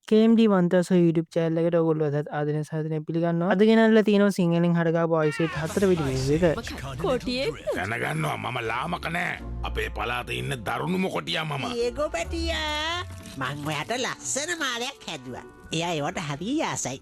KMD වන්තස YouTube channel එකට ඔයගොල්ලෝ ආදරයෙන් සාදරයෙන් පිළිගන්නවා. අද ගෙනල්ලා තියෙනවා සිංහලෙන් හඩගාපු වයිස් එකේ 4 වෙනි වීඩියෝ එක. කොටියෙක්ද? දැනගන්නවා මම ලාමක නෑ අපේ පලාත ඉන්න දරුණුම කොටියා මම ඒගෝ පැටියා මං ඔයාට ලස්සන මාලයක් හැදුවා. එයා ඒවට හරි ආසයි.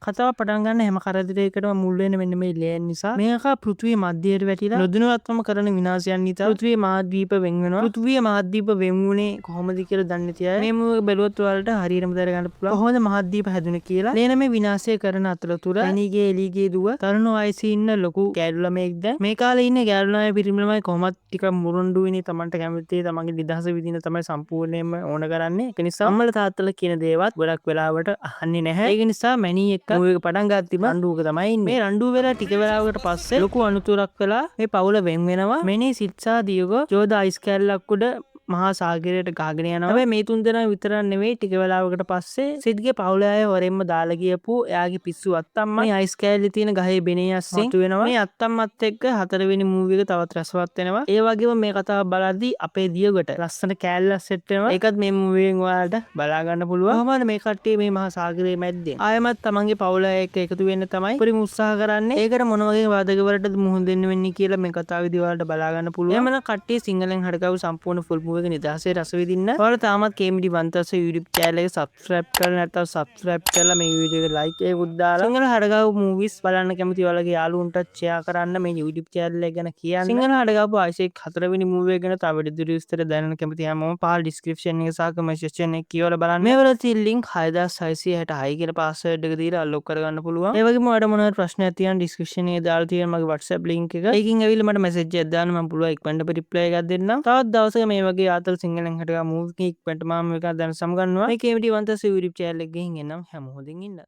කතාව පටන් ගන්න හැම කරදරයකටම මුල් වෙන්නේ මෙන්න මේ ලේන් නිසා. මේක පෘථිවිය මැදයට වැටිලා නොදැනුවත්වම කරන විනාශයන් නිසා පෘථිවිය මහද්වීප වෙන් වෙනවා. පෘථිවිය මහද්වීප වෙන් වුණේ කොහොමද කියලා දන්නේ නැති අය මේ මූව බැලුවොත් ඔයාලට හරියටම දැනගන්න පුළුවන් කොහොමද මහද්වීප හැදුනේ කියලා. ලේන මේ විනාශය කරන අතරතුර ඇනීගේ එලීගේ දුව තරුණ වයසේ ඉන්න ලොකු ගෑනු ළමයෙක් දැන් මේ කාලේ ඉන්න ගෑනු ළමයි පිරිමි ළමයි කොහොමත් ටිකක් මුරුණ්ඩු වෙන්නේ Tamanට කැමති තමන්ගේ නිදහස විදින තමයි සම්පූර්ණයෙන්ම ඕන කරන්නේ. ඒක නිසා අම්මලා තාත්තලා කියන දේවත් ගොඩක් වෙලාවට අහන්නේ නැහැ. ඒක නිසා මැනී එක්ක මූව එක පටන් ගත්තිම රණ්ඩුවක තමයි ඉන්නේ. මේ රණ්ඩුව වෙලා ටික වෙලාවකට පස්සේ ලොකු අනතුරක් වෙලා මේ පවුල වෙන් වෙනවා. මෙනේ සිත්සා දියගෝ ජෝදා අයිස් කැල්ලක් උඩ මහා සාගරයට ගහගෙන යනවා. හැබැයි මේ තුන් දෙනා විතරක් නෙවෙයි ටික වෙලාවකට පස්සේ සිද්ගේ පවුලේ අය හොරෙන්ම දාලා ගියපු එයාගේ පිස්සු අත්තම්ම මේ අයිස් කැල්ලේ තියෙන ගහේ බෙනේ අස්සෙන් මතු වෙනවා. මේ අත්තම්මත් එක්ක හතරවෙනි මූවි එක තවත් රසවත් වෙනවා. ඒ වගේම මේ කතාව බලද්දී අපේ දියගොට ලස්සන කෑල්ලක් සෙට් වෙනවා. ඒකත් මේ මූවියෙන් ඔයාලට බලා ගන්න පුළුවන්. කොහොමද මේ කට්ටිය මේ මහා සාගරයේ මැද්දෙන් ආයමත් තමන්ගේ පවුල එක්ක එකතු වෙන්න තමයි පරිම උත්සාහ කරන්නේ. ඒකට මොන වගේ වාදකවලටද මුහුණ දෙන්න වෙන්නේ කියලා මේ කතාවේදී ඔයාලට බලා ගන්න පුළුවන්. එහෙමනම් කට්ටිය සිංහලෙන් හඩගාපු සම්පූර්ණ ෆුල් මූවි එක නිදහසේ රස විඳින්න. ඔයාලා තාමත් KMD වන්තස YouTube channel එක subscribe කරලා නැත්නම් subscribe කරලා මේ වීඩියෝ එක like එකකුත් දාලා සිංහල හඩගාපු movies බලන්න කැමති ඔයාලගේ යාළුවන්ටත් share කරන්න මේ YouTube channel එක ගැන කියන්න. සිංහල හඩගාපු ආයිසෙක් 4 වෙනි movie එක ගැන තව වැඩිදුර විස්තර දැනන්න කැමති හැමෝම පහළ description එක සහ comment section එක කියවලා බලන්න. මේ වල තියෙන link 6666 කියලා password එක දීලා unlock කරගන්න පුළුවන්. ඒ වගේම ඔයාලට මොනවාරි ප්‍රශ්නයක් තියෙනවා description එකේ දාලා තියෙන මගේ WhatsApp link එක. ඒකින් ඇවිල්ලා මට message එකක් දාන්න මම පුළුවන් ඉක්මනට reply එකක් දෙන්නම්. තවත් දවසක මේ වගේ ආතල් සිංහලෙන් හටගා මූවි එකක් ඉක්මනට මම මේක දැන සමගන්නවා. මේ KMD වන්තස YouTube channel එක ගිහින් එන්නම් හැමෝම හොඳින් ඉන්න.